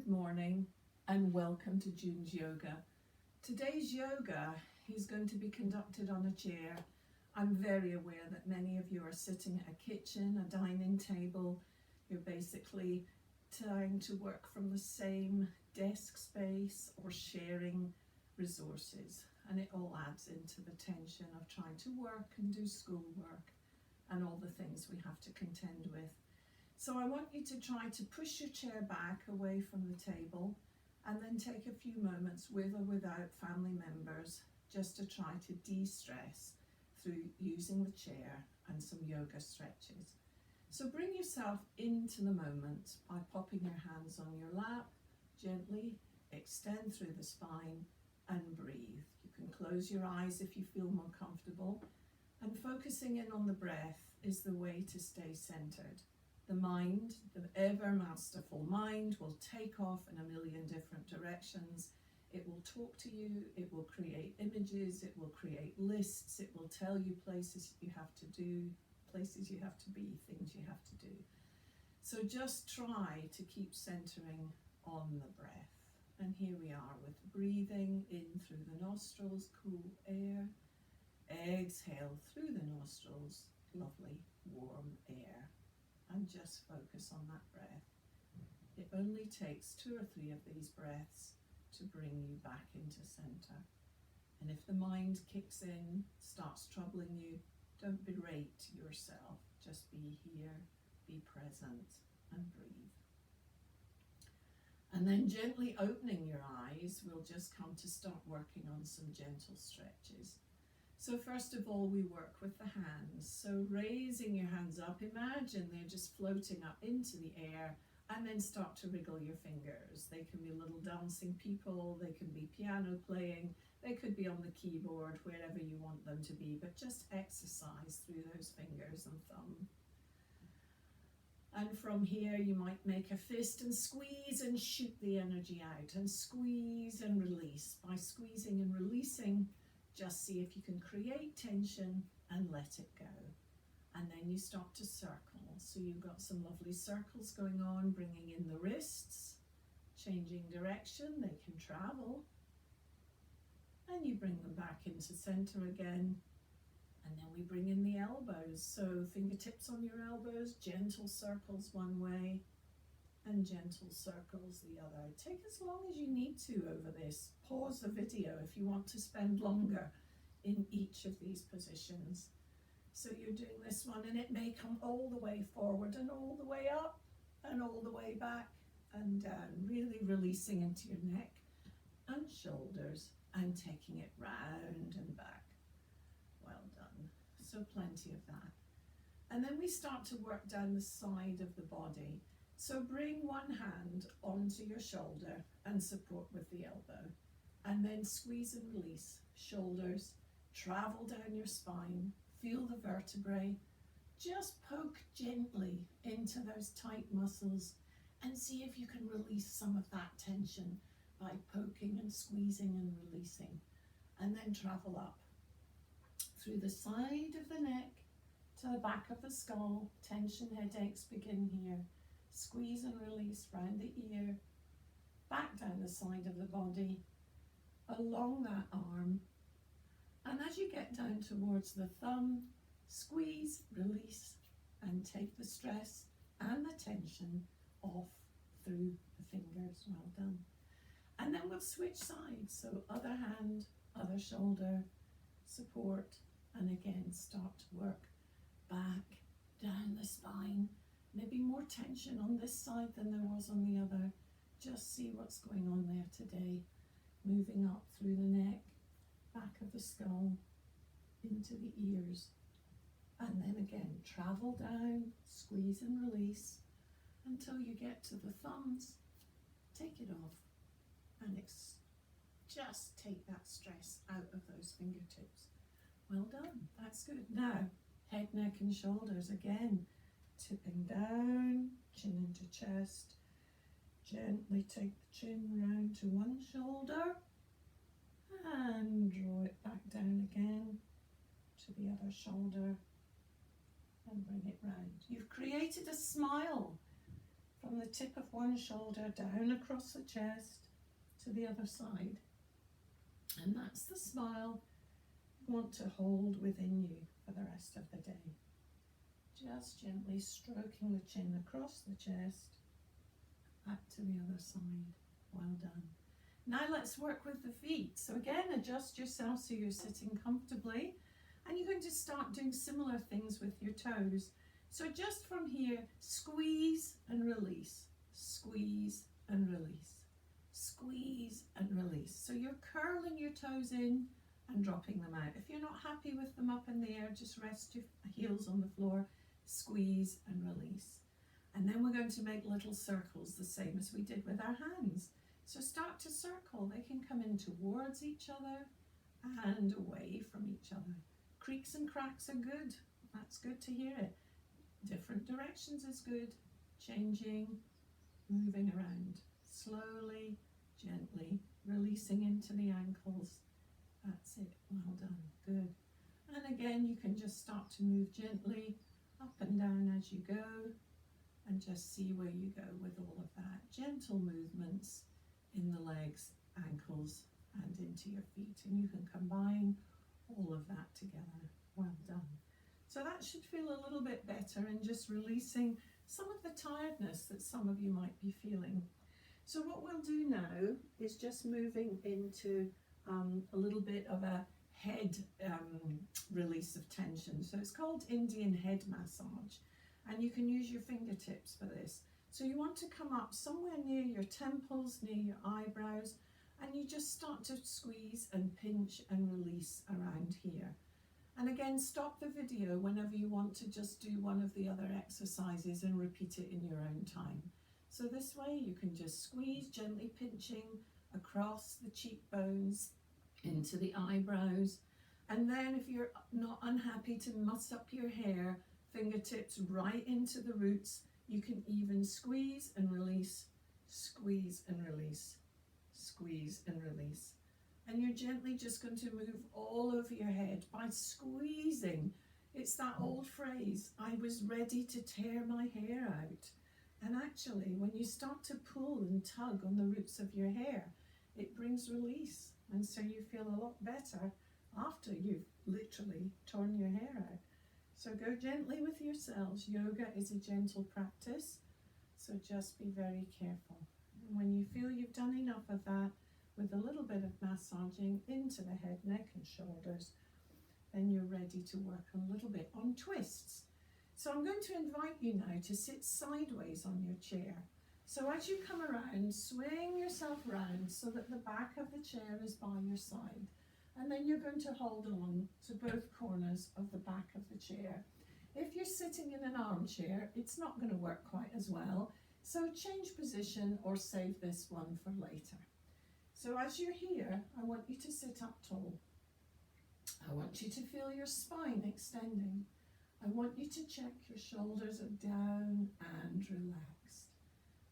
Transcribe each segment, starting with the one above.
Good morning and welcome to June's Yoga. Today's yoga is going to be conducted on a chair. I'm very aware that many of you are sitting at a kitchen, a dining table. You're basically trying to work from the same desk space or sharing resources, and it all adds into the tension of trying to work and do schoolwork and all the things we have to contend with. So I want you to try to push your chair back away from the table and then take a few moments with or without family members just to try to de-stress through using the chair and some yoga stretches. So bring yourself into the moment by popping your hands on your lap, gently extend through the spine and breathe. You can close your eyes if you feel more comfortable, and focusing in on the breath is the way to stay centered. The mind, the ever masterful mind, will take off in a million different directions. It will talk to you, it will create images, it will create lists, it will tell you places you have to do, places you have to be, things you have to do. So just try to keep centering on the breath. And here we are with breathing in through the nostrils, cool air. Exhale through the nostrils, lovely warm air. And just focus on that breath. It only takes 2 or 3 of these breaths to bring you back into center. And if the mind kicks in, starts troubling you, don't berate yourself. Just be here, be present, and breathe. And then gently opening your eyes, we'll just come to start working on some gentle stretches. So first of all, we work with the hands. So raising your hands up, imagine they're just floating up into the air, and then start to wriggle your fingers. They can be little dancing people, they can be piano playing, they could be on the keyboard, wherever you want them to be, but just exercise through those fingers and thumb. And from here, you might make a fist and squeeze and shoot the energy out, and squeeze and release. By squeezing and releasing, just see if you can create tension and let it go. And then you start to circle. So you've got some lovely circles going on, bringing in the wrists, changing direction, they can travel. And you bring them back into center again. And then we bring in the elbows. So fingertips on your elbows, gentle circles one way, and gentle circles the other. Take as long as you need to over this. Pause the video if you want to spend longer in each of these positions. So you're doing this one, and it may come all the way forward and all the way up and all the way back and down, really releasing into your neck and shoulders and taking it round and back. Well done. So plenty of that. And then we start to work down the side of the body. So bring one hand onto your shoulder and support with the elbow. And then squeeze and release. Shoulders, travel down your spine, feel the vertebrae. Just poke gently into those tight muscles and see if you can release some of that tension by poking and squeezing and releasing. And then travel up through the side of the neck to the back of the skull. Tension, headaches begin here. Squeeze and release round the ear, back down the side of the body, along that arm. And as you get down towards the thumb, squeeze, release, and take the stress and the tension off through the fingers. Well done. And then we'll switch sides. So other hand, other shoulder, support, and again start to work back, down the spine. Maybe more tension on this side than there was on the other. Just see what's going on there today. Moving up through the neck, back of the skull, into the ears. And then again, travel down, squeeze and release until you get to the thumbs. Take it off and just take that stress out of those fingertips. Well done, that's good. Now, head, neck and shoulders again. Tipping down, chin into chest. Gently take the chin round to one shoulder and draw it back down again to the other shoulder and bring it round. You've created a smile from the tip of one shoulder down across the chest to the other side. And that's the smile you want to hold within you for the rest of the day. Just gently stroking the chin across the chest, back to the other side. Well done. Now let's work with the feet. So again, adjust yourself so you're sitting comfortably, and you're going to start doing similar things with your toes. So just from here, squeeze and release, squeeze and release, squeeze and release. So you're curling your toes in and dropping them out. If you're not happy with them up in the air, just rest your heels on the floor, squeeze and release. And then we're going to make little circles, the same as we did with our hands. So start to circle. They can come in towards each other and away from each other. Creaks and cracks are good. That's good to hear it. Different directions is good. Changing, moving around. Slowly, gently, releasing into the ankles. That's it. Well done. Good. And again, you can just start to move gently up and down as you go, and just see where you go with all of that. Gentle movements in the legs, ankles, and into your feet. And you can combine all of that together. Well done. So that should feel a little bit better, and just releasing some of the tiredness that some of you might be feeling. So what we'll do now is just moving into a little bit of a head release of tension. So it's called Indian head massage, and you can use your fingertips for this. So you want to come up somewhere near your temples, near your eyebrows, and you just start to squeeze and pinch and release around here. And again, stop the video whenever you want to just do one of the other exercises and repeat it in your own time. So this way you can just squeeze, gently pinching across the cheekbones into the eyebrows. And then if you're not unhappy to muss up your hair, fingertips right into the roots, you can even squeeze and release, squeeze and release, squeeze and release. And you're gently just going to move all over your head by squeezing. It's that old phrase, I was ready to tear my hair out. And actually, when you start to pull and tug on the roots of your hair, it brings release. And so you feel a lot better after you've literally torn your hair out. So go gently with yourselves. Yoga is a gentle practice, so just be very careful. And when you feel you've done enough of that, with a little bit of massaging into the head, neck and shoulders, then you're ready to work a little bit on twists. So I'm going to invite you now to sit sideways on your chair. So as you come around, swing yourself round so that the back of the chair is by your side. And then you're going to hold on to both corners of the back of the chair. If you're sitting in an armchair, it's not going to work quite as well. So change position or save this one for later. So as you're here, I want you to sit up tall. I want you to feel your spine extending. I want you to check your shoulders are down and relaxed.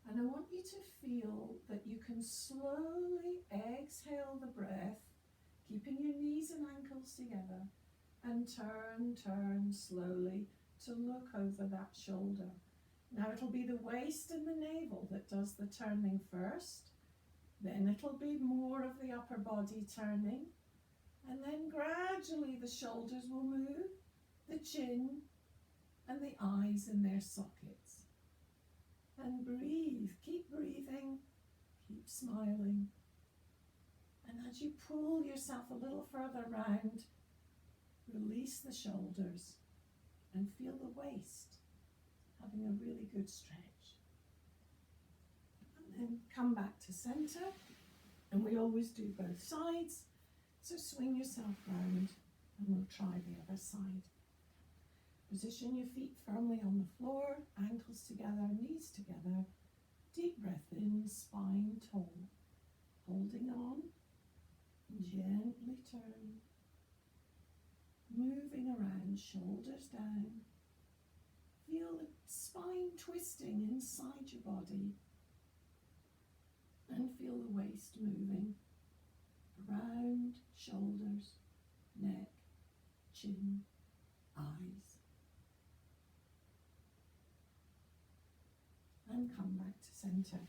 And I want you to feel that you can slowly exhale the breath, keeping your knees and ankles together, and turn slowly to look over that shoulder. Now it'll be the waist and the navel that does the turning first. Then it'll be more of the upper body turning, and then gradually the shoulders will move, the chin and the eyes in their sockets. And breathe, keep breathing, keep smiling. And as you pull yourself a little further round, release the shoulders and feel the waist having a really good stretch. And come back to center, and we always do both sides, so swing yourself round and we'll try the other side. Position your feet firmly on the floor, ankles together, knees together. Deep breath in, spine tall, holding on, gently turn, moving around, shoulders down. Feel the spine twisting inside your body. And feel the waist moving around, shoulders, neck, chin, eyes. and come back to centre.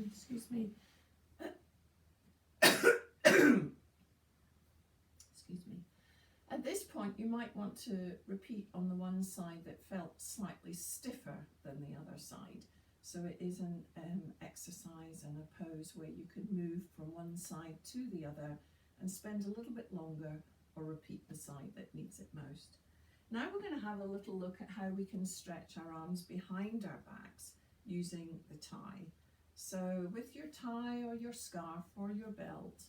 Excuse me. Excuse me. At this point, you might want to repeat on the one side that felt slightly stiffer than the other side. So it is an exercise and a pose where you could move from one side to the other and spend a little bit longer or repeat the side that needs it most. Now we're going to have a little look at how we can stretch our arms behind our backs using the tie. So with your tie or your scarf or your belt,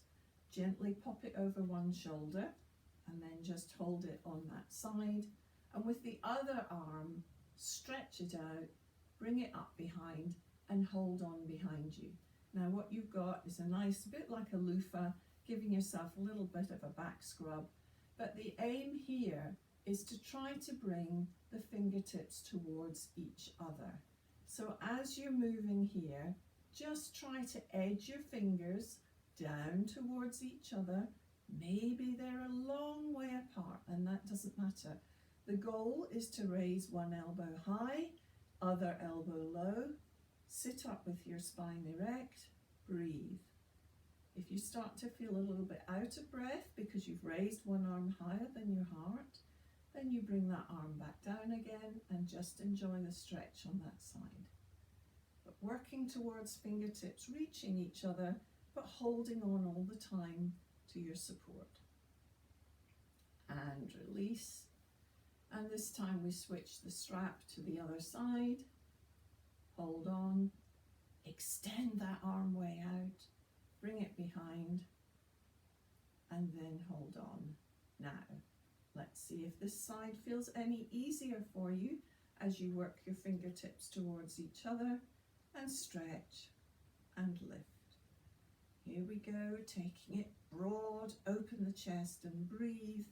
gently pop it over one shoulder and then just hold it on that side. And with the other arm, stretch it out, bring it up behind and hold on behind you. Now what you've got is a nice bit like a loofah, giving yourself a little bit of a back scrub. But the aim here is to try to bring the fingertips towards each other. So as you're moving here, just try to edge your fingers down towards each other. Maybe they're a long way apart, and that doesn't matter. The goal is to raise one elbow high, other elbow low, sit up with your spine erect, breathe. If you start to feel a little bit out of breath because you've raised one arm higher than your heart, then you bring that arm back down again and just enjoy the stretch on that side. But working towards fingertips reaching each other, but holding on all the time to your support. And release. And this time we switch the strap to the other side. Hold on. Extend that arm way out. Bring it behind. And then hold on. Now, let's see if this side feels any easier for you as you work your fingertips towards each other and stretch and lift. Here we go, taking it broad, open the chest and breathe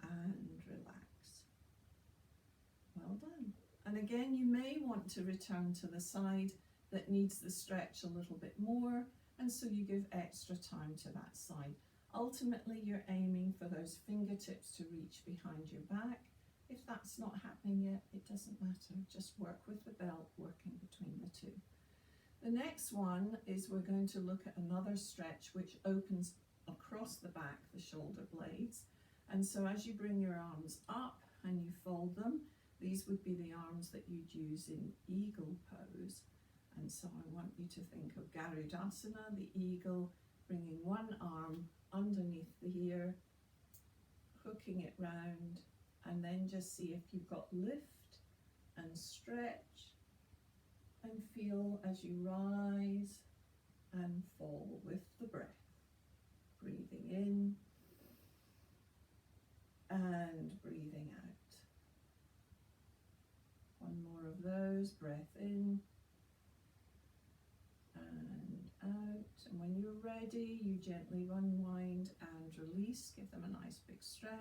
and relax. Well done. And again, you may want to return to the side that needs the stretch a little bit more, and so you give extra time to that side. Ultimately, you're aiming for those fingertips to reach behind your back. If that's not happening yet, it doesn't matter. Just work with the belt, working between the two. The next one is we're going to look at another stretch which opens across the back, the shoulder blades. And so as you bring your arms up and you fold them, these would be the arms that you'd use in eagle pose. And so I want you to think of Garudasana, the eagle, bringing one arm underneath the ear, hooking it round, and then just see if you've got lift and stretch, and feel as you rise and fall with the breath. Breathing in and breathing out. One more of those, breath in and out. And when you're ready, you gently unwind and release, give them a nice big stretch.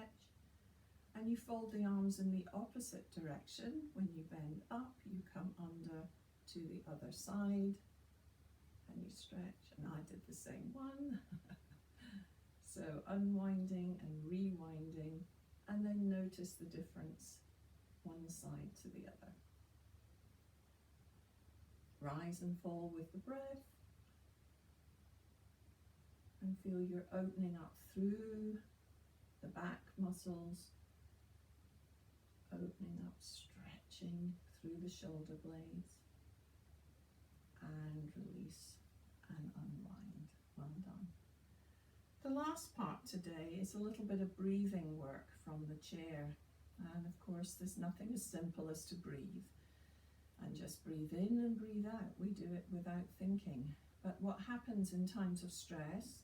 And you fold the arms in the opposite direction. When you bend up, you come under to the other side and you stretch. And I did the same one. So unwinding and rewinding, and then notice the difference one side to the other. Rise and fall with the breath. And feel you're opening up through the back muscles, opening up, stretching through the shoulder blades, and release and unwind. Well done. The last part today is a little bit of breathing work from the chair. And of course, there's nothing as simple as to breathe. And just breathe in and breathe out. We do it without thinking. But what happens in times of stress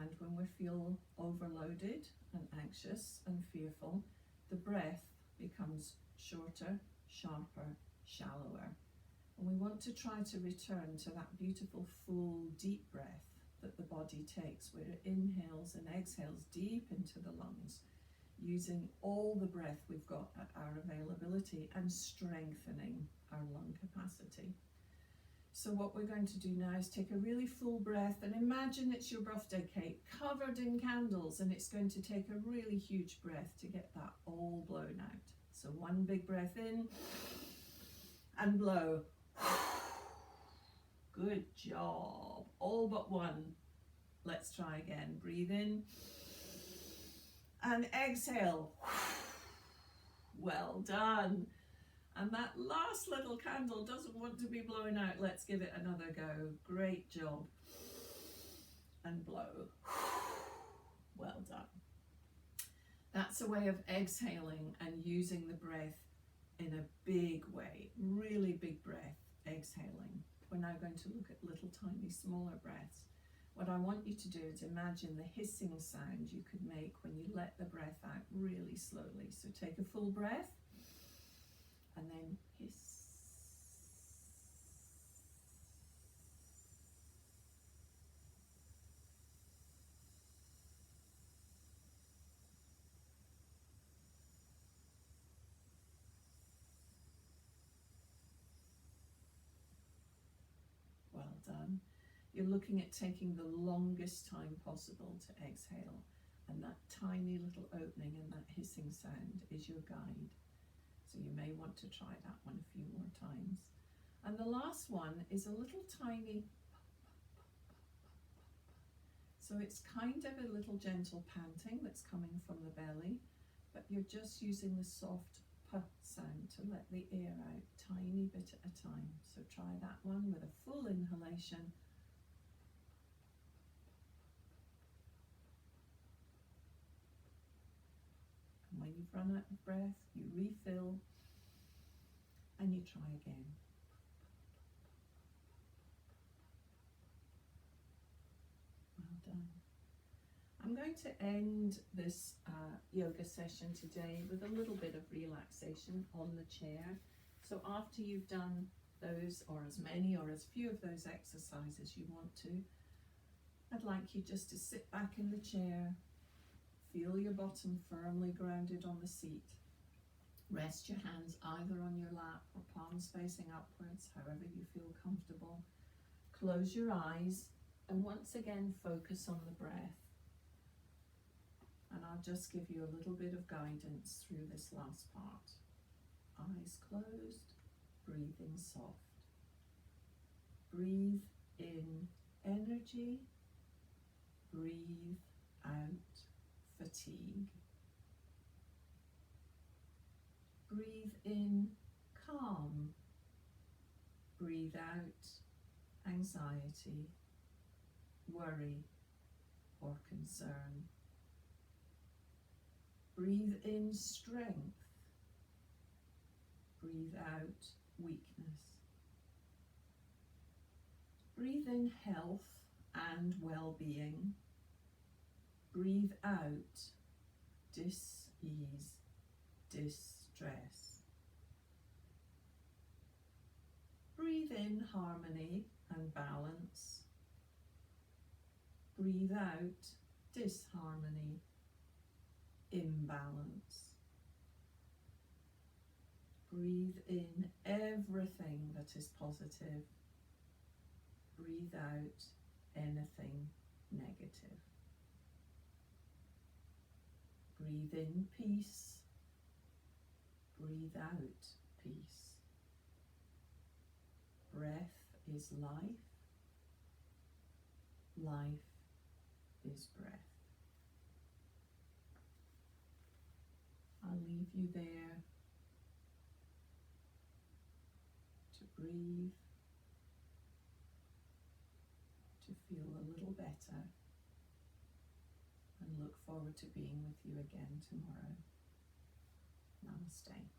and when we feel overloaded and anxious and fearful, the breath becomes shorter, sharper, shallower. And we want to try to return to that beautiful, full, deep breath that the body takes, where it inhales and exhales deep into the lungs, using all the breath we've got at our availability and strengthening our lung capacity. So what we're going to do now is take a really full breath and imagine it's your birthday cake covered in candles, and it's going to take a really huge breath to get that all blown out. So one big breath in and blow. Good job. All but one. Let's try again. Breathe in and exhale. Well done. And that last little candle doesn't want to be blown out. Let's give it another go. Great job. And blow. Well done. That's a way of exhaling and using the breath in a big way, really big breath, exhaling. We're now going to look at little tiny smaller breaths. What I want you to do is imagine the hissing sound you could make when you let the breath out really slowly. So take a full breath and then hiss. Well done. You're looking at taking the longest time possible to exhale, and that tiny little opening and that hissing sound is your guide. So you may want to try that one a few more times. And the last one is a little tiny, so it's kind of a little gentle panting that's coming from the belly, but you're just using the soft p sound to let the air out, tiny bit at a time. So try that one with a full inhalation. And when you've run out of breath, you refill and you try again. Well done. I'm going to end this yoga session today with a little bit of relaxation on the chair. So after you've done those, or as many or as few of those exercises you want to, I'd like you just to sit back in the chair, feel your bottom firmly grounded on the seat. Rest your hands either on your lap or palms facing upwards, however you feel comfortable. Close your eyes and once again focus on the breath. And I'll just give you a little bit of guidance through this last part. Eyes closed, breathing soft. Breathe in energy, breathe out fatigue. Breathe in calm, breathe out anxiety, worry, or concern. Breathe in strength, breathe out weakness. Breathe in health and well-being. Breathe out dis-ease, distress. Breathe in harmony and balance. Breathe out disharmony, imbalance. Breathe in everything that is positive. Breathe out anything negative. Breathe in peace. Breathe out peace. Breath is life. Life is breath. I'll leave you there to breathe, to feel a little better, and look forward to being with you again tomorrow. Namaste.